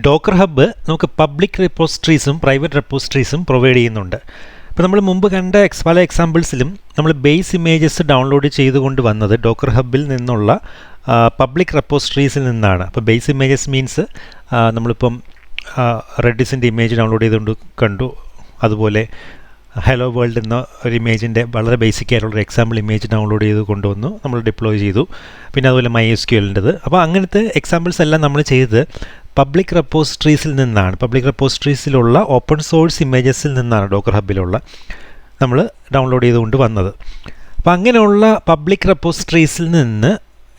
Docker hub നമുക്ക് public റെപ്പോസിറ്ററീസും private റെപ്പോസിറ്ററീസും provide ചെയ്യുന്നുണ്ട്. ഇപ്പോൾ നമ്മൾ മുമ്പ് കണ്ട പല എക്സാമ്പിൾസിലും നമ്മൾ ബേസ് ഇമേജസ് ഡൗൺലോഡ് ചെയ്തുകൊണ്ട് വന്നത് ഡോക്കർ ഹബ്ബിൽ നിന്നുള്ള പബ്ലിക് റെപ്പോസിറ്ററീസിൽ നിന്നാണ്. അപ്പോൾ ബേസ് ഇമേജസ് മീൻസ് നമ്മളിപ്പം റെഡിസിൻ്റെ ഇമേജ് ഡൗൺലോഡ് ചെയ്തുകൊണ്ട് കണ്ടു, അതുപോലെ ഹലോ വേൾഡ് എന്ന ഒരു ഇമേജിൻ്റെ വളരെ ബേസിക് ആയിട്ടുള്ളൊരു എക്സാമ്പിൾ ഇമേജ് ഡൗൺലോഡ് ചെയ്ത് കൊണ്ടുവന്നു, നമ്മൾ ഡിപ്ലോയ് ചെയ്തു. പിന്നെ അതുപോലെ MySQLൻ്റെത്. അപ്പോൾ അങ്ങനത്തെ എക്സാമ്പിൾസ് എല്ലാം നമ്മൾ ചെയ്തത് പബ്ലിക് റെപ്പോസിറ്ററീസിൽ നിന്നാണ്. പബ്ലിക് റെപ്പോസിറ്ററീസിലുള്ള ഓപ്പൺ സോഴ്സ് ഇമേജസിൽ നിന്നാണ് ഡോക്കർ ഹബ്ബിലുള്ള നമ്മൾ ഡൗൺലോഡ് ചെയ്തുകൊണ്ട് വന്നത്. അപ്പോൾ അങ്ങനെയുള്ള പബ്ലിക് റെപ്പോസിറ്ററീസിൽ നിന്ന്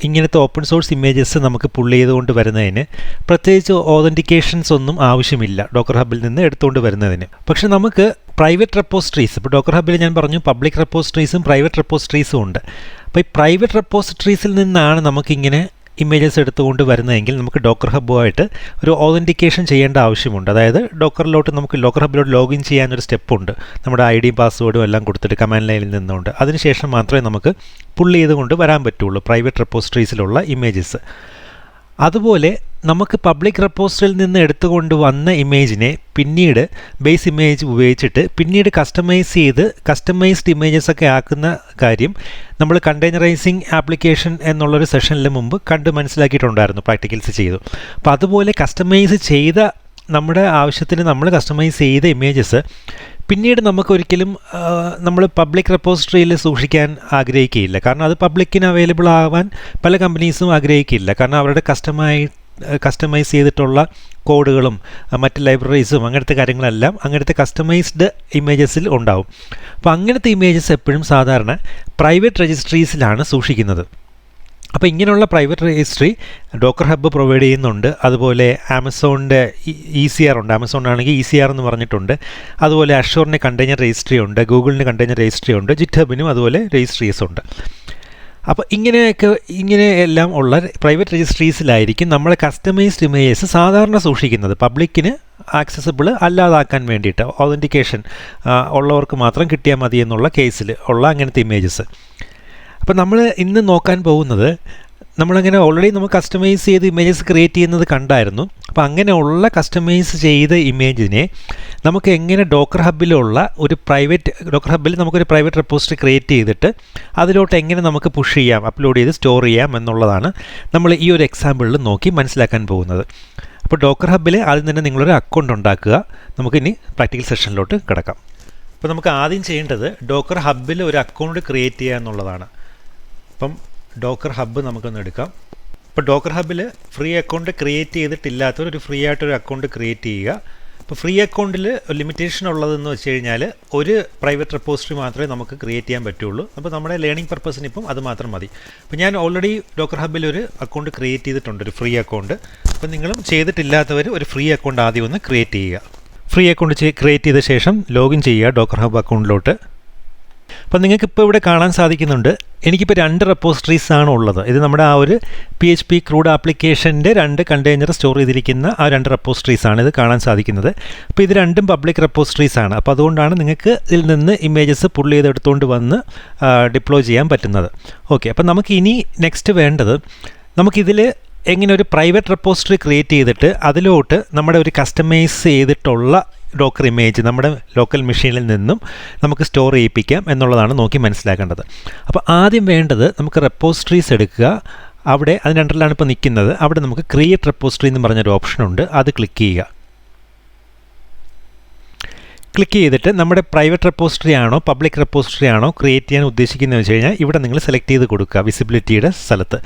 ഇങ്ങനത്തെ ഓപ്പൺ സോഴ്സ് ഇമേജസ് നമുക്ക് പുള്ള് ചെയ്തുകൊണ്ട് വരുന്നതിന് പ്രത്യേകിച്ച് ഓതൻറ്റിക്കേഷൻസ് ഒന്നും ആവശ്യമില്ല ഡോക്കർ ഹബ്ബിൽ നിന്ന് എടുത്തുകൊണ്ട് വരുന്നതിന്. പക്ഷെ നമുക്ക് പ്രൈവറ്റ് റെപ്പോസിറ്ററീസ്, ഇപ്പോൾ ഡോക്കർ ഹബ്ബിൽ ഞാൻ പറഞ്ഞു പബ്ലിക് റെപ്പോസിറ്ററീസും പ്രൈവറ്റ് റെപ്പോസിറ്ററീസും ഉണ്ട്. അപ്പോൾ ഈ പ്രൈവറ്റ് റെപ്പോസിറ്ററീസിൽ നിന്നാണ് നമുക്കിങ്ങനെ ഇമേജസ് എടുത്തുകൊണ്ട് വരുന്നതെങ്കിൽ നമുക്ക് ഡോക്കർ ഹബ്ബുമായിട്ട് ഒരു ഓതൻറ്റിക്കേഷൻ ചെയ്യേണ്ട ആവശ്യമുണ്ട്. അതായത് ഡോക്കർ ഹബ്ബിലോട്ട് ലോഗിൻ ചെയ്യാനൊരു സ്റ്റെപ്പുണ്ട്. നമ്മുടെ ID പാസ്വേഡും എല്ലാം കൊടുത്തിട്ട് കമാൻഡ് ലൈനിൽ നിന്നുകൊണ്ട് അതിനുശേഷം മാത്രമേ നമുക്ക് പുള്ള് ചെയ്തുകൊണ്ട് വരാൻ പറ്റുള്ളൂ പ്രൈവറ്റ് റെപ്പോസിറ്ററീസിലുള്ള ഇമേജസ്. അതുപോലെ നമുക്ക് പബ്ലിക് റെപ്പോസിറ്ററിയിൽ നിന്ന് എടുത്തുകൊണ്ട് വന്ന ഇമേജിനെ പിന്നീട് ബേസ് ഇമേജ് ഉപയോഗിച്ചിട്ട് പിന്നീട് കസ്റ്റമൈസ്ഡ് ഇമേജസ് ഒക്കെ ആക്കുന്ന കാര്യം നമ്മൾ കണ്ടെയ്നറൈസിങ് ആപ്ലിക്കേഷൻ എന്നുള്ളൊരു സെഷനിൽ മുമ്പ് മനസ്സിലാക്കിയിട്ടുണ്ടായിരുന്നു, പ്രാക്ടിക്കൽസ് ചെയ്തു. അപ്പോൾ അതുപോലെ കസ്റ്റമൈസ് ചെയ്ത നമ്മുടെ ആവശ്യത്തിന് നമ്മൾ കസ്റ്റമൈസ് ചെയ്ത ഇമേജസ് പിന്നീട് നമുക്കൊരിക്കലും നമ്മൾ പബ്ലിക് റെപ്പോസിറ്ററിയിൽ സൂക്ഷിക്കാൻ ആഗ്രഹിക്കുകയില്ല. കാരണം അത് പബ്ലിക്കിന് അവൈലബിൾ ആവാൻ പല കമ്പനീസും ആഗ്രഹിക്കില്ല. കാരണം അവരുടെ കസ്റ്റമൈസ് ചെയ്തിട്ടുള്ള കോഡുകളും മറ്റ് ലൈബ്രറീസും അങ്ങനത്തെ കാര്യങ്ങളെല്ലാം അങ്ങനത്തെ കസ്റ്റമൈസ്ഡ് ഇമേജസിൽ ഉണ്ടാവും. അപ്പോൾ അങ്ങനത്തെ ഇമേജസ് എപ്പോഴും സാധാരണ പ്രൈവറ്റ് രജിസ്ട്രീസിലാണ് സൂക്ഷിക്കുന്നത്. അപ്പോൾ ഇങ്ങനെയുള്ള private registry Docker hub provide ചെയ്യുന്നുണ്ട്. അതുപോലെ ആമസോണിൻ്റെ ECR ഉണ്ട്. ആമസോൺ ആണെങ്കിൽ ECR എന്ന് പറഞ്ഞിട്ടുണ്ട്. അതുപോലെ അഷൂറിന് കണ്ടെയ്നർ രജിസ്ട്രി ഉണ്ട്, ഗൂഗിളിന് കണ്ടെയ്നർ രജിസ്ട്രി ഉണ്ട്, ജിറ്റ്ഹബിനും അതുപോലെ രജിസ്ട്രീസ് ഉണ്ട്. അപ്പോൾ ഇങ്ങനെയെല്ലാം ഉള്ള പ്രൈവറ്റ് രജിസ്ട്രീസിലായിരിക്കും നമ്മളെ കസ്റ്റമൈസ്ഡ് ഇമേജസ് സാധാരണ സൂക്ഷിക്കുന്നത്, പബ്ലിക്കിന് ആക്സസിബിൾ അല്ലാതാക്കാൻ വേണ്ടിയിട്ട് ഓതൻറ്റിക്കേഷൻ ഉള്ളവർക്ക് മാത്രം കിട്ടിയാൽ മതി എന്നുള്ള കേസിൽ ഉള്ള അങ്ങനത്തെ ഇമേജസ്. അപ്പോൾ നമ്മൾ ഇന്ന് നോക്കാൻ പോകുന്നത് നമ്മളങ്ങനെ ഓൾറെഡി നമ്മൾ കസ്റ്റമൈസ് ചെയ്ത് ഇമേജസ് ക്രിയേറ്റ് ചെയ്യുന്നത് കണ്ടായിരുന്നു. അപ്പോൾ അങ്ങനെയുള്ള കസ്റ്റമൈസ് ചെയ്ത ഇമേജിനെ നമുക്ക് എങ്ങനെ ഡോക്കർ ഹബ്ബിൽ നമുക്കൊരു പ്രൈവറ്റ് റെപ്പോസിറ്ററി ക്രിയേറ്റ് ചെയ്തിട്ട് അതിലോട്ട് എങ്ങനെ നമുക്ക് പുഷ് ചെയ്യാം, അപ്ലോഡ് ചെയ്ത് സ്റ്റോർ ചെയ്യാം എന്നുള്ളതാണ് നമ്മൾ ഈ ഒരു എക്സാമ്പിളിൽ നോക്കി മനസ്സിലാക്കാൻ പോകുന്നത്. അപ്പോൾ ഡോക്കർ ഹബ്ബിൽ ആദ്യം തന്നെ നിങ്ങളൊരു അക്കൗണ്ട് ഉണ്ടാക്കുക. നമുക്കിനി പ്രാക്ടിക്കൽ സെഷനിലോട്ട് കിടക്കാം. അപ്പോൾ നമുക്ക് ആദ്യം ചെയ്യേണ്ടത് ഡോക്കർ ഹബ്ബിൽ ഒരു അക്കൗണ്ട് ക്രിയേറ്റ് ചെയ്യുക എന്നുള്ളതാണ്. അപ്പം ഡോക്കർ ഹബ്ബ് നമുക്കൊന്ന് എടുക്കാം. ഇപ്പോൾ ഡോക്കർ ഹബ്ബിൽ ഫ്രീ അക്കൗണ്ട് ക്രിയേറ്റ് ചെയ്തിട്ടില്ലാത്തവർ ഒരു ഫ്രീ ആയിട്ടൊരു അക്കൗണ്ട് ക്രിയേറ്റ് ചെയ്യുക. ഇപ്പോൾ ഫ്രീ അക്കൗണ്ടിൽ ലിമിറ്റേഷൻ ഉള്ളതെന്ന് വെച്ച് കഴിഞ്ഞാൽ ഒരു പ്രൈവറ്റ് റെപ്പോസിറ്ററി മാത്രമേ നമുക്ക് ക്രിയേറ്റ് ചെയ്യാൻ പറ്റുള്ളൂ. അപ്പോൾ നമ്മുടെ ലേണിംഗ് പർപ്പസിന് ഇപ്പം അത് മാത്രം മതി. അപ്പോൾ ഞാൻ ഓൾറെഡി ഡോക്കർ ഹബ്ബിൽ ഒരു അക്കൗണ്ട് ക്രിയേറ്റ് ചെയ്തിട്ടുണ്ട്, ഒരു ഫ്രീ അക്കൗണ്ട്. അപ്പോൾ നിങ്ങളും ചെയ്തിട്ടില്ലാത്തവർ ഒരു ഫ്രീ അക്കൗണ്ട് ആദ്യം ഒന്ന് ക്രിയേറ്റ് ചെയ്യുക. ഫ്രീ അക്കൗണ്ട് ക്രിയേറ്റ് ചെയ്ത ശേഷം ലോഗിൻ ചെയ്യുക ഡോക്കർ ഹബ്ബ് അക്കൗണ്ടിലോട്ട്. അപ്പോൾ നിങ്ങൾക്കിപ്പോൾ ഇവിടെ കാണാൻ സാധിക്കുന്നുണ്ട്, എനിക്കിപ്പോൾ 2 റെപ്പോസിറ്ററീസ് ആണ് ഉള്ളത്. ഇത് നമ്മുടെ ആ ഒരു PHP ക്രൂഡ് ആപ്ലിക്കേഷൻ്റെ 2 കണ്ടെയ്നർ സ്റ്റോർ ചെയ്തിരിക്കുന്ന ആ 2 റെപ്പോസിറ്ററീസ് ആണ് ഇത് കാണാൻ സാധിക്കുന്നത്. അപ്പോൾ ഇത് രണ്ടും പബ്ലിക് റെപ്പോസിറ്ററീസ് ആണ്. അപ്പോൾ അതുകൊണ്ടാണ് നിങ്ങൾക്ക് ഇതിൽ നിന്ന് ഇമേജസ് പുള്ള് ചെയ്തെടുത്തുകൊണ്ട് വന്ന് ഡിപ്ലോയ് ചെയ്യാൻ പറ്റുന്നത്. ഓക്കെ, അപ്പോൾ നമുക്ക് ഇനി നെക്സ്റ്റ് വേണ്ടത് നമുക്കിതിൽ എങ്ങനെ ഒരു പ്രൈവറ്റ് റെപ്പോസിറ്ററി ക്രിയേറ്റ് ചെയ്തിട്ട് അതിലോട്ട് നമ്മുടെ ഒരു കസ്റ്റമൈസ് ചെയ്തിട്ടുള്ള ഡോക്കർ ഇമേജ് നമ്മുടെ ലോക്കൽ മെഷീനിൽ നിന്നും നമുക്ക് സ്റ്റോർ ചെയ്യിപ്പിക്കാം എന്നുള്ളതാണ് നോക്കി മനസ്സിലാക്കേണ്ടത്. അപ്പോൾ ആദ്യം വേണ്ടത് നമുക്ക് റെപ്പോസിറ്ററീസ് എടുക്കുക. അവിടെ അതിൻ്റെ അണ്ടറിലാണ് ഇപ്പോൾ നിൽക്കുന്നത്. അവിടെ നമുക്ക് ക്രിയേറ്റ് റെപ്പോസിറ്ററി എന്ന് പറഞ്ഞൊരു ഓപ്ഷനുണ്ട്, അത് ക്ലിക്ക് ചെയ്യുക. ക്ലിക്ക് ചെയ്തിട്ട് നമ്മുടെ പ്രൈവറ്റ് റെപ്പോസിറ്ററി ആണോ പബ്ലിക് റെപ്പോസിറ്ററി ആണോ ക്രിയേറ്റ് ചെയ്യാൻ ഉദ്ദേശിക്കുന്നത് വെച്ച് കഴിഞ്ഞാൽ ഇവിടെ നിങ്ങൾ സെലക്ട് ചെയ്ത് കൊടുക്കുക വിസിബിലിറ്റിയുടെ സ്ഥലത്ത്.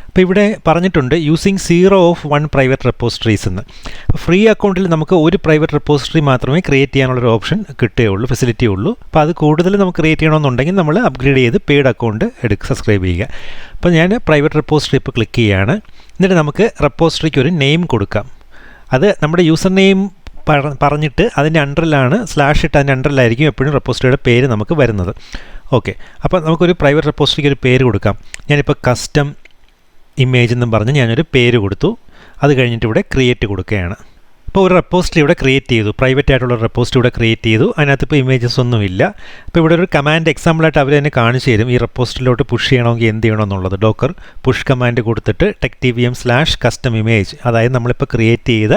അപ്പോൾ ഇവിടെ പറഞ്ഞിട്ടുണ്ട് യൂസിങ് 0 of 1 പ്രൈവറ്റ് റെപ്പോസിറ്ററീസ് എന്ന്. അപ്പോൾ ഫ്രീ അക്കൗണ്ടിൽ നമുക്ക് ഒരു പ്രൈവറ്റ് റെപ്പോസിറ്ററി മാത്രമേ ക്രിയേറ്റ് ചെയ്യാനുള്ളൊരു ഓപ്ഷൻ കിട്ടുകയുള്ളൂ, ഫെസിലിറ്റി ഉള്ളൂ. അപ്പോൾ അത് കൂടുതൽ നമുക്ക് ക്രിയേറ്റ് ചെയ്യണമെന്നുണ്ടെങ്കിൽ നമ്മൾ അപ്ഗ്രേഡ് ചെയ്ത് പെയ്ഡ് അക്കൗണ്ട് സബ്സ്ക്രൈബ് ചെയ്യുക. അപ്പോൾ ഞാൻ പ്രൈവറ്റ് റെപ്പോസിറ്ററി ഇപ്പോൾ ക്ലിക്ക് ചെയ്യുകയാണ്. എന്നിട്ട് നമുക്ക് റെപ്പോസിറ്ററിക്ക് ഒരു നെയിം കൊടുക്കാം. അത് നമ്മുടെ യൂസർ നെയിം പറഞ്ഞിട്ട് അതിൻ്റെ അണ്ടറിലാണ് / ഇട്ട് അതിൻ്റെ അണ്ടറിലായിരിക്കും എപ്പോഴും റെപ്പോസിറ്ററിയുടെ പേര് നമുക്ക് വരുന്നത്. ഓക്കെ, അപ്പോൾ നമുക്കൊരു പ്രൈവറ്റ് റെപ്പോസിറ്ററിക്ക് ഒരു പേര് കൊടുക്കാം. ഞാനിപ്പോൾ കസ്റ്റം ഇമേജ് എന്നും പറഞ്ഞ് ഞാനൊരു പേര് കൊടുത്തു. അത് കഴിഞ്ഞിട്ട് ഇവിടെ ക്രിയേറ്റ് കൊടുക്കുകയാണ്. ഇപ്പോൾ ഒരു റെപ്പോസിറ്ററി ഇവിടെ ക്രിയേറ്റ് ചെയ്തു, പ്രൈവറ്റ് ആയിട്ടുള്ള റെപ്പോസിറ്ററി ഇവിടെ ക്രിയേറ്റ് ചെയ്തു. അതിനകത്ത് ഇപ്പോൾ ഇമേജസ് ഒന്നുമില്ല. അപ്പോൾ ഇവിടെ ഒരു കമാൻഡ് എക്സാമ്പിളായിട്ട് അവർ തന്നെ കാണിച്ചു തരും ഈ റെപ്പോസിറ്ററിയിലോട്ട് പുഷ് ചെയ്യണമെങ്കിൽ എന്ത് ചെയ്യണമെന്നുള്ളത്. ഡോക്കർ പുഷ് കമാൻഡ് കൊടുത്തിട്ട് tech.tvm/custom image, അതായത് നമ്മളിപ്പോൾ ക്രിയേറ്റ് ചെയ്ത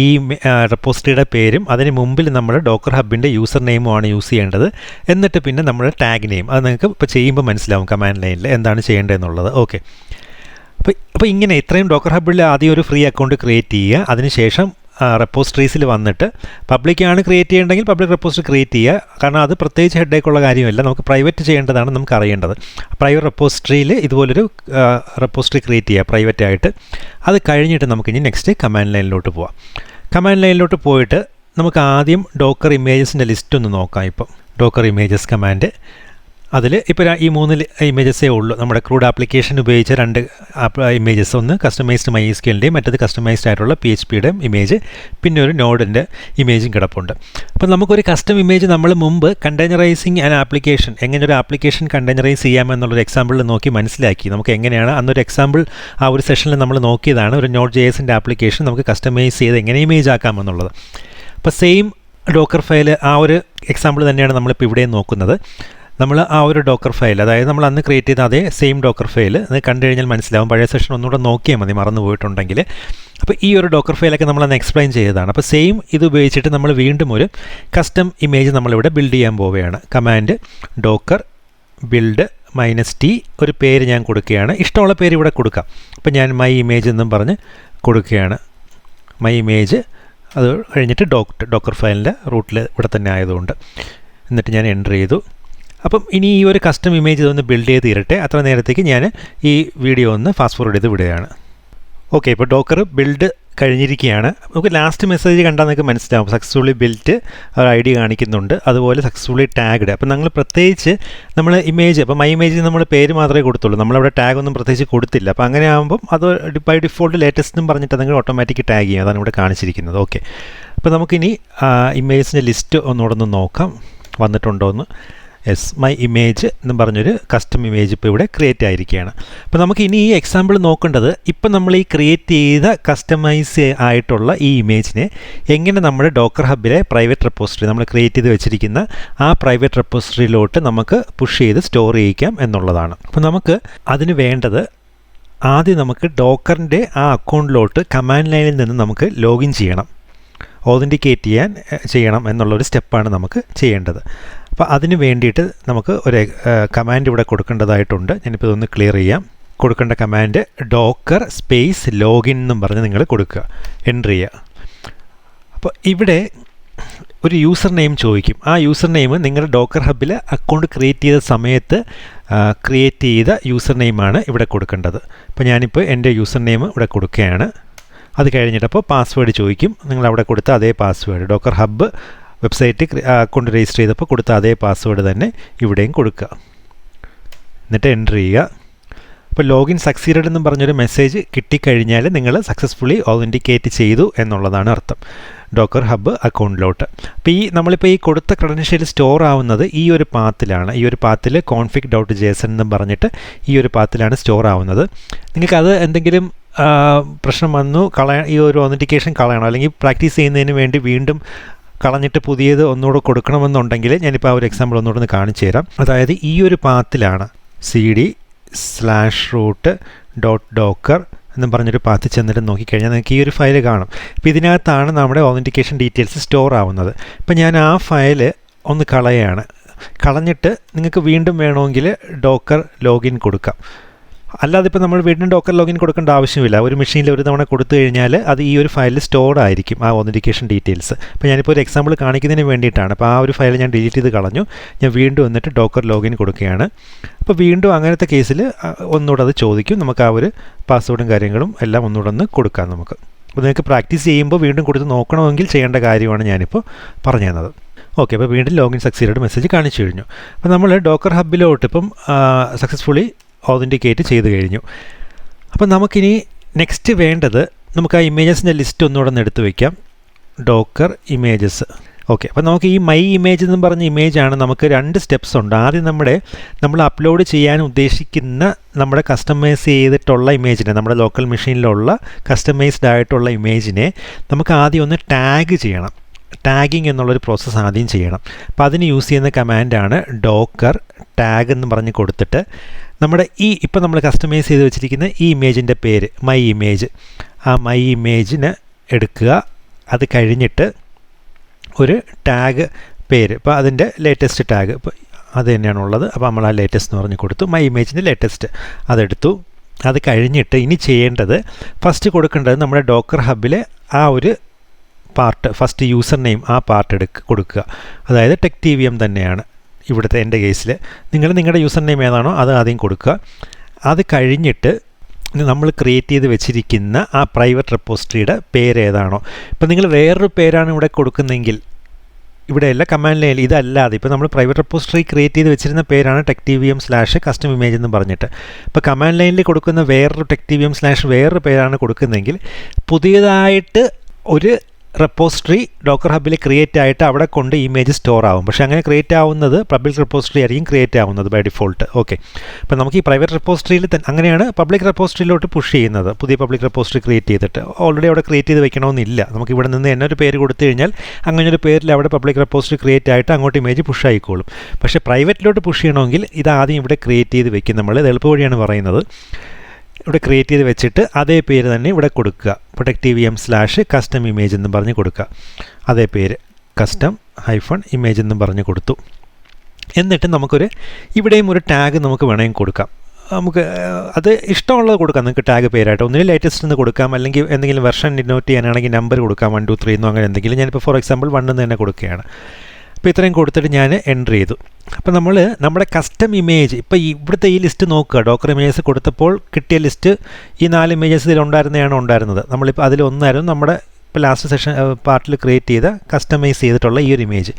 ഈ റെപ്പോസിറ്ററിയുടെ പേരും അതിന് മുമ്പിൽ നമ്മൾ ഡോക്കർ ഹബിൻ്റെ യൂസർ നെയിമുമാണ് യൂസ് ചെയ്യേണ്ടത്. എന്നിട്ട് പിന്നെ നമ്മുടെ ടാഗ് നെയിം, അത് നിങ്ങൾക്ക് ഇപ്പോൾ ചെയ്യുമ്പോൾ മനസ്സിലാവും കമാൻഡ് ലൈനിൽ എന്താണ് ചെയ്യേണ്ടതെന്നുള്ളത്. ഓക്കെ, അപ്പോൾ ഇങ്ങനെ ഇത്രയും ഡോക്കർ ഹബിൽ ആദ്യം ഒരു ഫ്രീ അക്കൗണ്ട് ക്രിയേറ്റ് ചെയ്യുക. അതിനുശേഷം റെപ്പോസിറ്ററീസിൽ വന്നിട്ട് പബ്ലിക്കാണ് ക്രിയേറ്റ് ചെയ്യേണ്ടെങ്കിൽ പബ്ലിക് റെപ്പോസിറ്ററി ക്രിയേറ്റ് ചെയ്യുക. കാരണം അത് പ്രത്യേകിച്ച് ഹെഡേക്കുള്ള കാര്യമല്ല, നമുക്ക് പ്രൈവറ്റ് ചെയ്യേണ്ടതാണ് നമുക്ക് അറിയേണ്ടത്. പ്രൈവറ്റ് റെപ്പോസിറ്ററിയിൽ ഇതുപോലൊരു റെപ്പോസിറ്ററി ക്രിയേറ്റ് ചെയ്യുക പ്രൈവറ്റായിട്ട്. അത് കഴിഞ്ഞിട്ട് നമുക്കിനി നെക്സ്റ്റ് കമാൻഡ് ലൈനിലോട്ട് പോവാം. കമാൻഡ് ലൈനിലോട്ട് പോയിട്ട് നമുക്ക് ആദ്യം ഡോക്കർ ഇമേജസിൻ്റെ ലിസ്റ്റ് ഒന്ന് നോക്കാം. ഇപ്പം ഡോക്കർ ഇമേജസ് കമാൻഡ്, അതിൽ ഇപ്പോൾ ഈ 3 ഇമേജസേ ഉള്ളൂ. നമ്മുടെ ക്രൂഡ് ആപ്ലിക്കേഷൻ ഉപയോഗിച്ച 2 ഇമേജസ്, ഒന്ന് കസ്റ്റമൈസ്ഡ് MySQLൻ്റെയും മറ്റത് കസ്റ്റമൈസ്ഡ് ആയിട്ടുള്ള PHPയുടെയും ഇമേജ്, പിന്നെ ഒരു നോഡിൻ്റെ ഇമേജും കിടപ്പുണ്ട്. അപ്പോൾ നമുക്കൊരു കസ്റ്റം ഇമേജ് നമ്മൾ മുമ്പ് കണ്ടെയ്നറൈസിങ് ആൻഡ് ആപ്ലിക്കേഷൻ, എങ്ങനെ ഒരു ആപ്ലിക്കേഷൻ കണ്ടെയ്നറൈസ് ചെയ്യാമെന്നുള്ളൊരു എക്സാമ്പിളിൽ നോക്കി മനസ്സിലാക്കി. നമുക്ക് എങ്ങനെയാണ് അന്നൊരു എക്സാമ്പിൾ ആ ഒരു സെഷനിൽ നമ്മൾ നോക്കിയതാണ് ഒരു Node.jsൻ്റെ ആപ്ലിക്കേഷൻ നമുക്ക് കസ്റ്റമൈസ് ചെയ്ത് എങ്ങനെ ഇമേജ് ആക്കാമെന്നുള്ളത്. അപ്പോൾ സെയിം ഡോക്കർ ഫയൽ, ആ ഒരു എക്സാമ്പിൾ തന്നെയാണ് നമ്മളിപ്പോൾ ഇവിടെ നോക്കുന്നത്. നമ്മൾ ആ ഒരു ഡോക്കർ ഫയൽ, അതായത് നമ്മൾ അന്ന് ക്രിയേറ്റ് ചെയ്ത അതേ സെയിം ഡോക്കർ ഫയൽ, അത് കണ്ടു കഴിഞ്ഞാൽ മനസ്സിലാവും. പഴയ സെഷൻ ഒന്നുകൂടെ നോക്കിയാൽ മതി മറന്നു പോയിട്ടുണ്ടെങ്കിൽ. അപ്പോൾ ഈ ഒരു ഡോക്കർ ഫയലൊക്കെ നമ്മളന്ന് എക്സ്പ്ലെയിൻ ചെയ്തതാണ്. അപ്പോൾ സെയിം ഇത് ഉപയോഗിച്ചിട്ട് നമ്മൾ വീണ്ടും ഒരു കസ്റ്റം ഇമേജ് നമ്മളിവിടെ ബിൽഡ് ചെയ്യാൻ പോവുകയാണ്. കമാൻഡ് ഡോക്കർ ബിൽഡ് -t, ഒരു പേര് ഞാൻ കൊടുക്കുകയാണ്. ഇഷ്ടമുള്ള പേര് ഇവിടെ കൊടുക്കാം. അപ്പോൾ ഞാൻ മൈ ഇമേജ് എന്നും പറഞ്ഞ് കൊടുക്കുകയാണ്. മൈ ഇമേജ്, അത് കഴിഞ്ഞിട്ട് ഡോക്കർ ഫയലിൻ്റെ റൂട്ടിൽ ഇവിടെ തന്നെ ആയതുകൊണ്ട്. എന്നിട്ട് ഞാൻ എൻ്റർ ചെയ്തു. അപ്പം ഇനി ഈ ഒരു കസ്റ്റം ഇമേജ് ഇതൊന്ന് ബിൽഡ് ചെയ്ത് തീരട്ടെ. അത്ര നേരത്തേക്ക് ഞാൻ ഈ വീഡിയോ ഒന്ന് ഫാസ്റ്റ് ഫോർവേഡ് ചെയ്ത് വിടുകയാണ്. ഓക്കെ, ഇപ്പോൾ ഡോക്കർ ബിൽഡ് കഴിഞ്ഞിരിക്കുകയാണ്. നമുക്ക് ലാസ്റ്റ് മെസ്സേജ് കണ്ടാൽ നിങ്ങൾക്ക് മനസ്സിലാവും. സക്സസ്ഫുള്ളി ബിൽറ്റ് ഒരു ID കാണിക്കുന്നുണ്ട്, അതുപോലെ സക്സസ്ഫുള്ളി ടാഗ്ഡ്. അപ്പോൾ നമ്മൾ പ്രത്യേകിച്ച് നമ്മൾ ഇമേജ്, അപ്പോൾ മൈ ഇമേജിൽ നമ്മൾ പേര് മാത്രമേ കൊടുത്തുള്ളൂ, നമ്മളവിടെ ടാഗ് ഒന്നും പ്രത്യേകിച്ച് കൊടുത്തില്ല. അപ്പോൾ അങ്ങനെ ആകുമ്പം അത് ബൈ ഡിഫോൾട്ട് ലേറ്റസ്റ്റ് എന്നും പറഞ്ഞിട്ട് നിങ്ങൾ ഓട്ടോമാറ്റിക് ടാഗ് ചെയ്യും. അതാണ് ഇവിടെ കാണിച്ചിരിക്കുന്നത്. ഓക്കെ, അപ്പോൾ നമുക്കിനി ഇമേജിൻ്റെ ലിസ്റ്റ് ഒന്നുകൂടെ നോക്കാം വന്നിട്ടുണ്ടോ എന്ന്. മൈ ഇമേജ് എന്നും പറഞ്ഞൊരു കസ്റ്റം ഇമേജ് ഇപ്പോൾ ഇവിടെ ക്രിയേറ്റ് ആയിരിക്കുകയാണ്. അപ്പോൾ നമുക്ക് ഇനി ഈ എക്സാമ്പിൾ നോക്കേണ്ടത്, ഇപ്പം നമ്മൾ ഈ ക്രിയേറ്റ് ചെയ്ത കസ്റ്റമൈസ് ആയിട്ടുള്ള ഈ ഇമേജിനെ എങ്ങനെ നമ്മുടെ ഡോക്കർ ഹബിലെ പ്രൈവറ്റ് റെപ്പോസിറ്ററി, നമ്മൾ ക്രിയേറ്റ് ചെയ്ത് വെച്ചിരിക്കുന്ന ആ പ്രൈവറ്റ് റെപ്പോസിറ്ററിയിലോട്ട് നമുക്ക് പുഷ് ചെയ്ത് സ്റ്റോർ ചെയ്യിക്കാം എന്നുള്ളതാണ്. അപ്പോൾ നമുക്ക് അതിന് വേണ്ടത്, ആദ്യം നമുക്ക് ഡോക്കറിൻ്റെ ആ അക്കൗണ്ടിലോട്ട് കമാൻഡ് ലൈനിൽ നിന്ന് നമുക്ക് ലോഗിൻ ചെയ്യണം, ഓതൻറ്റിക്കേറ്റ് ചെയ്യണം എന്നുള്ളൊരു സ്റ്റെപ്പാണ് നമുക്ക് ചെയ്യേണ്ടത്. അപ്പോൾ അതിന് വേണ്ടിയിട്ട് നമുക്ക് ഒരു കമാൻഡ് ഇവിടെ കൊടുക്കേണ്ടതായിട്ടുണ്ട്. ഞാനിപ്പോൾ ഇതൊന്ന് ക്ലിയർ ചെയ്യാം. കൊടുക്കേണ്ട കമാൻഡ് ഡോക്കർ സ്പേസ് ലോഗിൻ എന്നും പറഞ്ഞ് നിങ്ങൾ കൊടുക്കുക, എൻ്റർ ചെയ്യുക. അപ്പോൾ ഇവിടെ ഒരു യൂസർ നെയിം ചോദിക്കും. ആ യൂസർ നെയിം നിങ്ങളുടെ ഡോക്കർ ഹബിൽ അക്കൗണ്ട് ക്രിയേറ്റ് ചെയ്ത സമയത്ത് ക്രിയേറ്റ് ചെയ്ത യൂസർ നെയിമാണ് ഇവിടെ കൊടുക്കേണ്ടത്. അപ്പോൾ ഞാനിപ്പോൾ എൻ്റെ യൂസർ നെയിം ഇവിടെ കൊടുക്കുകയാണ്. അത് കഴിഞ്ഞിട്ടപ്പോൾ പാസ്വേഡ് ചോദിക്കും. നിങ്ങൾ അവിടെ കൊടുത്ത അതേ password, Docker hub website account register ചെയ്തപ്പോൾ കൊടുത്ത അതേ പാസ്വേഡ് തന്നെ ഇവിടെയും കൊടുക്കുക. എന്നിട്ട് എൻ്റർ ചെയ്യുക. അപ്പോൾ ലോഗിൻ സക്സീഡഡ് എന്നും പറഞ്ഞൊരു മെസ്സേജ് കിട്ടിക്കഴിഞ്ഞാൽ നിങ്ങൾ സക്സസ്ഫുള്ളി ഓതൻറ്റിക്കേറ്റ് ചെയ്തു എന്നുള്ളതാണ് അർത്ഥം ഡോക്കർ ഹബ്ബ് അക്കൗണ്ടിലോട്ട്. അപ്പോൾ നമ്മളിപ്പോൾ ഈ കൊടുത്ത ക്രെഡൻഷ്യൽ സ്റ്റോർ ആവുന്നത് ഈ ഒരു പാത്തിലാണ്. ഈ ഒരു പാത്തിൽ config.json എന്നും പറഞ്ഞിട്ട് ഈ ഒരു പാത്തിലാണ് സ്റ്റോർ ആവുന്നത്. നിങ്ങൾക്കത് എന്തെങ്കിലും പ്രശ്നം വന്നു ഈ ഒരു ഓതൻറ്റിക്കേഷൻ കളയണം, അല്ലെങ്കിൽ പ്രാക്ടീസ് ചെയ്യുന്നതിന് വേണ്ടി വീണ്ടും കളഞ്ഞിട്ട് പുതിയത് ഒന്നുകൂടെ കൊടുക്കണമെന്നുണ്ടെങ്കിൽ ഞാനിപ്പോൾ ആ ഒരു എക്സാമ്പിൾ ഒന്നുകൂടെ ഒന്ന് കാണിച്ചു തരാം. അതായത് ഈ ഒരു പാത്തിലാണ് cd/root.docker എന്നും പറഞ്ഞൊരു പാത്ത് ചെന്നിട്ട് നോക്കിക്കഴിഞ്ഞാൽ നിങ്ങൾക്ക് ഈ ഒരു ഫയൽ കാണും. ഇപ്പോൾ ഇതിനകത്താണ് നമ്മുടെ ഓതൻറ്റിക്കേഷൻ ഡീറ്റെയിൽസ് സ്റ്റോർ ആവുന്നത്. ഇപ്പോൾ ഞാൻ ആ ഫയൽ ഒന്ന് കളയാണ്. കളഞ്ഞിട്ട് നിങ്ങൾക്ക് വീണ്ടും വേണമെങ്കിൽ ഡോക്കർ ലോഗിൻ കൊടുക്കാം. അല്ലാതെ ഇപ്പോൾ നമ്മൾ വീണ്ടും ഡോക്കർ ലോഗിൻ കൊടുക്കേണ്ട ആവശ്യമില്ല. ഒരു മെഷീനിൽ ഒരു തവണ കൊടുത്തു കഴിഞ്ഞാൽ അത് ഈ ഒരു ഫയലിൽ സ്റ്റോർഡ് ആയിരിക്കും ആ ഓതൻറ്റിക്കേഷൻ ഡീറ്റെയിൽസ്. അപ്പോൾ ഞാനിപ്പോൾ ഒരു എക്സാമ്പിൾ കാണിക്കുന്നതിന് വേണ്ടിയിട്ടാണ്. അപ്പോൾ ആ ഒരു ഫയൽ ഞാൻ ഡിലീറ്റ് ചെയ്ത് കളഞ്ഞു. ഞാൻ വീണ്ടും വന്നിട്ട് ഡോക്കർ ലോഗിൻ കൊടുക്കുകയാണ്. അപ്പോൾ വീണ്ടും അങ്ങനത്തെ കേസിൽ ഒന്നുകൂടെ അത് ചോദിക്കും. നമുക്ക് ആ ഒരു പാസ്വേഡും കാര്യങ്ങളും എല്ലാം ഒന്നുകൂടെ ഒന്ന് കൊടുക്കാം നമുക്ക്. അപ്പോൾ നിങ്ങൾക്ക് പ്രാക്ടീസ് ചെയ്യുമ്പോൾ വീണ്ടും കൊടുത്ത് നോക്കണമെങ്കിൽ ചെയ്യേണ്ട കാര്യമാണ് ഞാനിപ്പോൾ പറഞ്ഞു തന്നത്. ഓക്കെ, അപ്പോൾ വീണ്ടും ലോഗിൻ സക്സീഡഡ് മെസ്സേജ് കാണിച്ചു കഴിഞ്ഞു. അപ്പോൾ നമ്മൾ ഡോക്കർ ഹബിലോട്ട് ഇപ്പം സക്സസ്ഫുള്ളി ഓതൻറ്റിക്കേറ്റ് ചെയ്ത് കഴിഞ്ഞു. അപ്പം നമുക്കിനി നെക്സ്റ്റ് വേണ്ടത്, നമുക്ക് ആ ഇമേജസിൻ്റെ ലിസ്റ്റ് ഒന്നുകൂടെ ഒന്ന് എടുത്ത് വയ്ക്കാം. ഡോക്കർ ഇമേജസ്, ഓക്കെ, അപ്പോൾ നമുക്ക് ഈ മൈ ഇമേജ് എന്ന് പറഞ്ഞ ഇമേജാണ്. നമുക്ക് 2 സ്റ്റെപ്സ് ഉണ്ട്. ആദ്യം നമ്മൾ അപ്ലോഡ് ചെയ്യാൻ ഉദ്ദേശിക്കുന്ന നമ്മുടെ കസ്റ്റമൈസ് ചെയ്തിട്ടുള്ള ഇമേജിനെ, നമ്മുടെ ലോക്കൽ മെഷീനിലുള്ള കസ്റ്റമൈസ്ഡ് ആയിട്ടുള്ള ഇമേജിനെ നമുക്ക് ആദ്യം ഒന്ന് ടാഗ് ചെയ്യണം. ടാഗിങ് എന്നുള്ളൊരു പ്രോസസ്സ് ആദ്യം ചെയ്യണം. അപ്പോൾ അതിന് യൂസ് ചെയ്യുന്ന കമാൻഡാണ് ഡോക്കർ ടാഗ് എന്ന് പറഞ്ഞ് കൊടുത്തിട്ട് നമ്മുടെ ഇപ്പം നമ്മൾ കസ്റ്റമൈസ് ചെയ്ത് വെച്ചിരിക്കുന്ന ഈ ഇമേജിൻ്റെ പേര് മൈ ഇമേജ്, ആ മൈ ഇമേജിന് എടുക്കുക. അത് കഴിഞ്ഞിട്ട് ഒരു ടാഗ് പേര്, ഇപ്പോൾ അതിൻ്റെ ലേറ്റസ്റ്റ് ടാഗ് ഇപ്പോൾ അത് തന്നെയാണുള്ളത്. അപ്പോൾ നമ്മൾ ആ ലേറ്റസ്റ്റ് എന്ന് പറഞ്ഞ് കൊടുത്തു, മൈ ഇമേജിൻ്റെ ലേറ്റസ്റ്റ് അതെടുത്തു. അത് കഴിഞ്ഞിട്ട് ഇനി ചെയ്യേണ്ടത്, ഫസ്റ്റ് കൊടുക്കേണ്ടത് നമ്മുടെ ഡോക്കർ ഹബിലെ ആ ഒരു പാർട്ട്, ഫസ്റ്റ് യൂസർ നെയിം ആ പാർട്ട് കൊടുക്കുക. അതായത് ടെക് TVM തന്നെയാണ് ഇവിടുത്തെ എൻ്റെ കേസിൽ. നിങ്ങളുടെ യൂസർ നെയിം ഏതാണോ അത് ആദ്യം കൊടുക്കുക. അത് കഴിഞ്ഞിട്ട് നമ്മൾ ക്രിയേറ്റ് ചെയ്ത് വെച്ചിരിക്കുന്ന ആ പ്രൈവറ്റ് റെപ്പോസിറ്ററിയുടെ പേര് ഏതാണോ, ഇപ്പം നിങ്ങൾ വേറൊരു പേരാണ് ഇവിടെ കൊടുക്കുന്നതെങ്കിൽ, ഇവിടെയല്ല കമാൻഡ് ലൈനിൽ ഇതല്ലാതെ ഇപ്പോൾ നമ്മൾ പ്രൈവറ്റ് റെപ്പോസിറ്ററി ക്രിയേറ്റ് ചെയ്ത് വെച്ചിരുന്ന പേരാണ് ടെക് TVM/കസ്റ്റം ഇമേജ് എന്ന് പറഞ്ഞിട്ട്, ഇപ്പോൾ കമാൻഡ് ലൈനിൽ കൊടുക്കുന്ന വേറൊരു ടെക് TVM/ വേറൊരു പേരാണ് കൊടുക്കുന്നതെങ്കിൽ പുതിയതായിട്ട് ഒരു റെപ്പോസിറ്ററി ഡോക്കർ ഹബിൽ ക്രിയേറ്റ് ആയിട്ട് അവിടെ കൊണ്ട് ഇമേജ് സ്റ്റോർ ആവും. പക്ഷേ അങ്ങനെ ക്രിയേറ്റ് ആവുന്നത് പബ്ലിക് റെപ്പോസിറ്ററി ആയിരിക്കും ക്രിയേറ്റ് ആവുന്നത് ബൈ ഡിഫോൾട്ട്. ഓക്കെ, അപ്പോൾ നമുക്ക് ഈ പ്രൈവറ്റ് റെപ്പോസിറ്ററിയിൽ തന്നെ അങ്ങനെയാണ് പബ്ലിക് റെപ്പോസിറ്ററിയിലോട്ട് പുഷ് ചെയ്യുന്നത്. പുതിയ പബ്ലിക് റെപ്പോസിറ്ററി ക്രിയേറ്റ് ചെയ്തിട്ട് ഓൾറെഡി അവിടെ ക്രിയേറ്റ് ചെയ്ത് വെക്കണമെന്നില്ല. നമുക്ക് ഇവിടെ നിന്ന് തന്നെ ഒരു പേര് കൊടുത്തു കഴിഞ്ഞാൽ അങ്ങനെ ഒരു പേരിൽ അവിടെ പബ്ലിക് റെപ്പോസിറ്ററി ക്രിയേറ്റ് ആയിട്ട് അങ്ങോട്ട് ഇമേജ് പുഷ് ആയിക്കോളും. പക്ഷേ പ്രൈവറ്റിലോട്ട് പുഷ് ചെയ്യണമെങ്കിൽ ഇത് ആദ്യം ഇവിടെ ക്രിയേറ്റ് ചെയ്ത് വെക്കും. നമ്മൾ ഇത് എളുപ്പവഴിയാണ് പറയുന്നത്. ഇവിടെ ക്രിയേറ്റ് ചെയ്ത് വെച്ചിട്ട് അതേ പേര് തന്നെ ഇവിടെ കൊടുക്കുക. ടെക് TVM/കസ്റ്റം ഇമേജ് എന്നും പറഞ്ഞ് കൊടുക്കുക. അതേ പേര് കസ്റ്റം -ഇമേജ് എന്നും പറഞ്ഞ് കൊടുത്തു. എന്നിട്ട് ഇവിടെയും ഒരു ടാഗ് നമുക്ക് വേണമെങ്കിൽ കൊടുക്കാം. നമുക്ക് അത് ഇഷ്ടമുള്ളത് കൊടുക്കാം. നിങ്ങൾക്ക് ടാഗ് പേരായിട്ട് ഒന്നിനും ലേറ്റസ്റ്റ് എന്ന് കൊടുക്കാം, അല്ലെങ്കിൽ എന്തെങ്കിലും വെർഷൻ ഡിനോട്ട് ചെയ്യാനാണെങ്കിൽ നമ്പർ കൊടുക്കാം, 1 2 3 എന്നോ അങ്ങനെ എന്തെങ്കിലും. ഞാനിപ്പോൾ ഫോർ എക്സാമ്പിൾ 1 എന്ന് തന്നെ കൊടുക്കുകയാണ്. അപ്പോൾ ഇത്രയും കൊടുത്തിട്ട് ഞാൻ എൻ്റർ ചെയ്തു. അപ്പോൾ നമ്മുടെ കസ്റ്റം ഇമേജ് ഇപ്പോൾ ഇവിടുത്തെ ഈ ലിസ്റ്റ് നോക്കുക. ഡോക്കർ ഇമേജസ് കൊടുത്തപ്പോൾ കിട്ടിയ ലിസ്റ്റ് ഈ 4 ഇമേജസ് ഉണ്ടായിരുന്നത്. നമ്മളിപ്പോൾ അതിലൊന്നായിരുന്നു നമ്മുടെ ഇപ്പോൾ ലാസ്റ്റ് പാർട്ടിൽ ക്രിയേറ്റ് ചെയ്ത കസ്റ്റമൈസ് ചെയ്തിട്ടുള്ള ഈ ഒരു ഇമേജ്.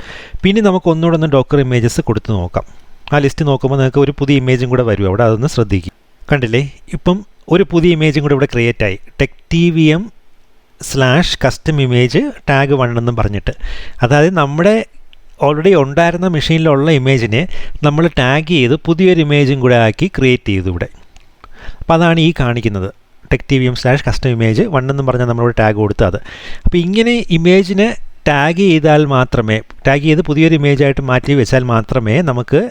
പിന്നെ നമുക്ക് ഒന്നുകൂടെ ഒന്ന് ഡോക്കർ ഇമേജസ് കൊടുത്ത് നോക്കാം. ആ ലിസ്റ്റ് നോക്കുമ്പോൾ നിങ്ങൾക്ക് ഒരു പുതിയ ഇമേജും കൂടെ വരും. അവിടെ അതൊന്ന് ശ്രദ്ധിക്കും. കണ്ടില്ലേ, ഇപ്പം ഒരു പുതിയ ഇമേജും കൂടെ ഇവിടെ ക്രിയേറ്റ് ആയി. ടെക് TVM/കസ്റ്റം ഇമേജ് ടാഗ് 1 എന്നും പറഞ്ഞിട്ട്. അതായത് നമ്മുടെ ഓൾറെഡി ഉണ്ടായിരുന്ന മെഷീനിലുള്ള ഇമേജിനെ നമ്മൾ ടാഗ് ചെയ്ത് പുതിയൊരു ഇമേജും കൂടെ ആക്കി ക്രിയേറ്റ് ചെയ്തു ഇവിടെ. അപ്പോൾ അതാണ് ഈ കാണിക്കുന്നത്. ടെക് TVM/കസ്റ്റം ഇമേജ് 1 എന്നും പറഞ്ഞാൽ നമ്മളോട് ടാഗ് കൊടുത്തത്. അപ്പോൾ ഇങ്ങനെ ഇമേജിനെ ടാഗ് ചെയ്ത് പുതിയൊരു ഇമേജായിട്ട് മാറ്റി വെച്ചാൽ മാത്രമേ നമുക്ക്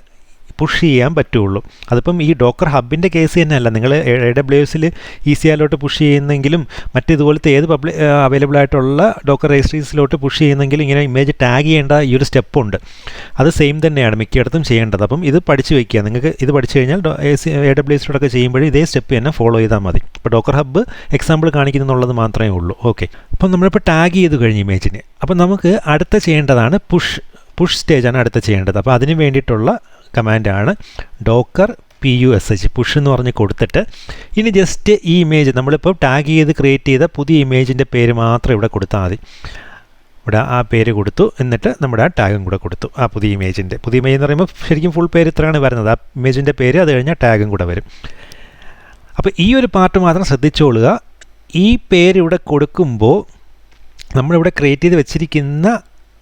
പുഷ് ചെയ്യാൻ പറ്റുള്ളൂ. അതിപ്പം ഈ ഡോക്കർ ഹബിൻ്റെ കേസ് തന്നെയല്ല. നിങ്ങൾ AWSൽ ECRലോട്ട് പുഷ് ചെയ്യുന്നെങ്കിലും മറ്റിതുപോലത്തെ ഏത് അവൈലബിൾ ആയിട്ടുള്ള ഡോക്കർ രജിസ്ട്രീസിലോട്ട് പുഷ് ചെയ്യുന്നെങ്കിലും ഇങ്ങനെ ഇമേജ് ടാഗ് ചെയ്യേണ്ട ഈ ഒരു സ്റ്റെപ്പുണ്ട്. അത് സെയിം തന്നെയാണ് മിക്കയിടത്തും ചെയ്യേണ്ടത്. അപ്പം ഇത് പഠിച്ച് വയ്ക്കുക. നിങ്ങൾക്ക് ഇത് പഠിച്ചു കഴിഞ്ഞാൽ AWSലോട്ടൊക്കെ ചെയ്യുമ്പോഴും ഇതേ സ്റ്റെപ്പ് തന്നെ ഫോളോ ചെയ്താൽ മതി. ഇപ്പോൾ ഡോക്കർ ഹബ്ബ് എക്സാമ്പിൾ കാണിക്കുന്നുള്ളത് മാത്രമേ ഉള്ളൂ. ഓക്കെ, അപ്പം നമ്മളിപ്പോൾ ടാഗ് ചെയ്ത് കഴിഞ്ഞ് ഇമേജിന്. അപ്പം നമുക്ക് അടുത്ത ചെയ്യേണ്ടതാണ് പുഷ് സ്റ്റേജാണ് അടുത്ത ചെയ്യേണ്ടത്. അപ്പോൾ അതിന് വേണ്ടിയിട്ടുള്ള കമാൻഡാണ് ഡോക്കർ PUSH, പുഷ് എന്ന് പറഞ്ഞ് കൊടുത്തിട്ട് ഇനി ജസ്റ്റ് ഈ ഇമേജ് നമ്മളിപ്പോൾ ടാഗ് ചെയ്ത് ക്രിയേറ്റ് ചെയ്ത പുതിയ ഇമേജിൻ്റെ പേര് മാത്രം ഇവിടെ കൊടുത്താൽ മതി. ഇവിടെ ആ പേര് കൊടുത്തു. എന്നിട്ട് നമ്മുടെ ആ ടാഗും കൂടെ കൊടുത്തു. ആ പുതിയ ഇമേജ് എന്ന് പറയുമ്പോൾ ശരിക്കും ഫുൾ പേര് ഇത്രയാണ് വരുന്നത്. ആ ഇമേജിൻ്റെ പേര്, അത് കഴിഞ്ഞാൽ ടാഗും കൂടെ വരും. അപ്പോൾ ഈ ഒരു പാർട്ട് മാത്രം ശ്രദ്ധിച്ചോളുക. ഈ പേര് ഇവിടെ കൊടുക്കുമ്പോൾ നമ്മളിവിടെ ക്രിയേറ്റ് ചെയ്ത് വെച്ചിരിക്കുന്ന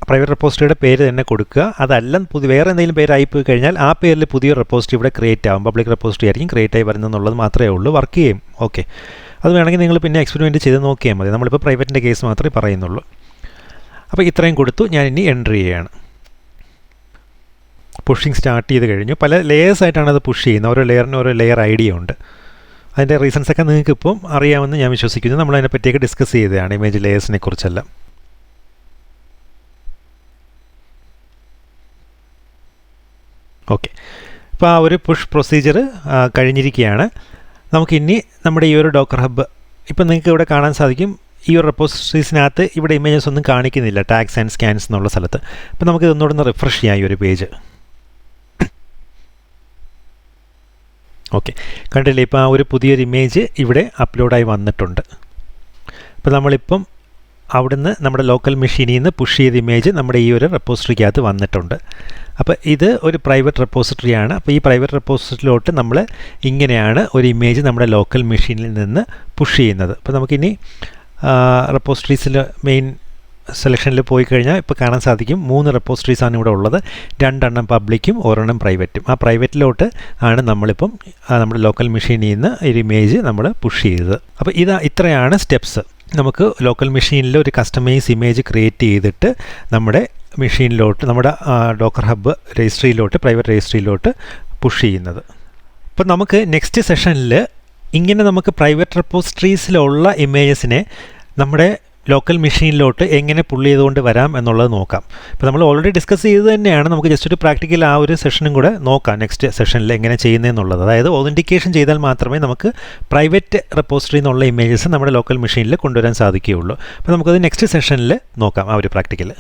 പ്രൈവറ്റ് റെപ്പോസിറ്ററിയുടെ പേര് തന്നെ കൊടുക്കുക. അതല്ല വേറെ എന്തെങ്കിലും പേരായി പോയി കഴിഞ്ഞാൽ ആ പേരിൽ പുതിയൊരു റെപ്പോസിറ്ററി ഇവിടെ ക്രിയേറ്റ് ആവും. പബ്ലിക് റെപ്പോസിറ്ററി ആയിരിക്കും ക്രിയേറ്റ് ആയി വരുന്നതെന്നുള്ളത് മാത്രമേ ഉള്ളൂ. വർക്ക് ചെയ്യും. ഓക്കെ, അത് വേണമെങ്കിൽ നിങ്ങൾ പിന്നെ എക്സ്പെരിമെൻറ്റ് ചെയ്ത് നോക്കിയാൽ മതി. നമ്മളിപ്പോൾ പ്രൈവറ്റിൻ്റെ കേസ് മാത്രമേ പറയുന്നുള്ളൂ. അപ്പോൾ ഇത്രയും കൊടുത്തു. ഞാൻ ഇനി എൻ്റർ ചെയ്യുകയാണ്. പുഷിങ് സ്റ്റാർട്ട് ചെയ്ത് കഴിഞ്ഞു. പല ലെയേഴ്സായിട്ടാണ് അത് പുഷ് ചെയ്യുന്നത്. ഓരോ ലെയറിന് ഓരോ ലെയർ ഐഡിയ ഉണ്ട്. അതിൻ്റെ റീസൺസൊക്കെ നിങ്ങൾക്ക് ഇപ്പം അറിയാമെന്ന് ഞാൻ വിശ്വസിക്കുന്നു. നമ്മളതിനെ പറ്റിയൊക്കെ ഡിസ്കസ് ചെയ്തതാണ്, ഇമേജ് ലെയേഴ്സിനെ കുറിച്ചെല്ലാം. ഓക്കെ, അപ്പോൾ ആ ഒരു പുഷ് പ്രൊസീജിയർ കഴിഞ്ഞിരിക്കുകയാണ്. നമുക്കിനി നമ്മുടെ ഈ ഒരു ഡോക്കർ ഹബ്ബ് ഇപ്പം നിങ്ങൾക്ക് ഇവിടെ കാണാൻ സാധിക്കും. ഈ ഒരു റെപ്പോസിറ്ററീസിനകത്ത് ഇവിടെ ഇമേജസ് ഒന്നും കാണിക്കുന്നില്ല, ടാഗ്സ് ആൻഡ് സ്കാൻസ് എന്നുള്ള സ്ഥലത്ത്. അപ്പോൾ നമുക്ക് ഇതൊന്നുകൂടെ ഒന്ന് റിഫ്രഷ് ചെയ്യാം ഈ ഒരു പേജ്. ഓക്കെ, കണ്ടില്ലേ, ഇപ്പോൾ ആ ഒരു പുതിയൊരു ഇമേജ് ഇവിടെ അപ്ലോഡായി വന്നിട്ടുണ്ട്. അപ്പോൾ നമ്മളിപ്പം അവിടുന്ന് നമ്മുടെ ലോക്കൽ മെഷീനിൽ നിന്ന് പുഷ് ചെയ്ത ഇമേജ് നമ്മുടെ ഈ ഒരു റെപ്പോസിറ്ററിക്കകത്ത് വന്നിട്ടുണ്ട്. അപ്പോൾ ഇത് ഒരു പ്രൈവറ്റ് റെപ്പോസിറ്ററിയാണ്. അപ്പോൾ ഈ പ്രൈവറ്റ് റെപ്പോസിറ്ററിയിലോട്ട് നമ്മൾ ഇങ്ങനെയാണ് ഒരു ഇമേജ് നമ്മുടെ ലോക്കൽ മെഷീനിൽ നിന്ന് പുഷ് ചെയ്യുന്നത്. അപ്പോൾ നമുക്കിനി റെപ്പോസിറ്ററീസിൽ മെയിൻ സെലക്ഷനിൽ പോയി കഴിഞ്ഞാൽ ഇപ്പോൾ കാണാൻ സാധിക്കും 3 റെപ്പോസിറ്ററീസാണ് ഇവിടെ ഉള്ളത്. 2 പബ്ലിക്കും 1 പ്രൈവറ്റും. ആ പ്രൈവറ്റിലോട്ട് ആണ് നമ്മളിപ്പം നമ്മുടെ ലോക്കൽ മെഷീനിൽ നിന്ന് ഒരു ഇമേജ് നമ്മൾ പുഷ് ചെയ്തത്. അപ്പോൾ ഇത്രയാണ് സ്റ്റെപ്സ്. നമുക്ക് ലോക്കൽ മെഷീനിൽ ഒരു കസ്റ്റമൈസ് ഇമേജ് ക്രിയേറ്റ് ചെയ്തിട്ട് നമ്മുടെ മെഷീനിലോട്ട്, നമ്മുടെ ഡോക്കർ ഹബ്ബ് രജിസ്ട്രിയിലോട്ട്, പ്രൈവറ്റ് രജിസ്ട്രിയിലോട്ട് പുഷ് ചെയ്യുന്നത്. അപ്പോൾ നമുക്ക് നെക്സ്റ്റ് സെഷനിൽ ഇങ്ങനെ നമുക്ക് പ്രൈവറ്റ് റെപ്പോസിറ്ററീസിലുള്ള ഇമേജസിനെ നമ്മുടെ ലോക്കൽ മെഷീനിലോട്ട് എങ്ങനെ പുള്ള് ചെയ്തുകൊണ്ട് വരാം എന്നുള്ളത് നോക്കാം. ഇപ്പോൾ നമ്മൾ ഓൾറെഡി ഡിസ്കസ് ചെയ്ത് തന്നെയാണ്. നമുക്ക് ജസ്റ്റ് ഒരു പ്രാക്ടിക്കൽ ആ ഒരു സെഷനും കൂടെ നോക്കാം നെക്സ്റ്റ് സെഷനിൽ എങ്ങനെ ചെയ്യുന്നതെന്നുള്ളത്. അതായത് ഓതൻറ്റിക്കേഷൻ ചെയ്താൽ മാത്രമേ നമുക്ക് പ്രൈവറ്റ് റെപ്പോസിറ്ററി എന്നുള്ള ഇമേജസ് നമ്മുടെ ലോക്കൽ മെഷീനിൽ കൊണ്ടുവരാൻ സാധിക്കുകയുള്ളൂ. അപ്പോൾ നമുക്കത് നെക്സ്റ്റ് സെഷനിൽ നോക്കാം ആ ഒരു പ്രാക്ടിക്കൽ.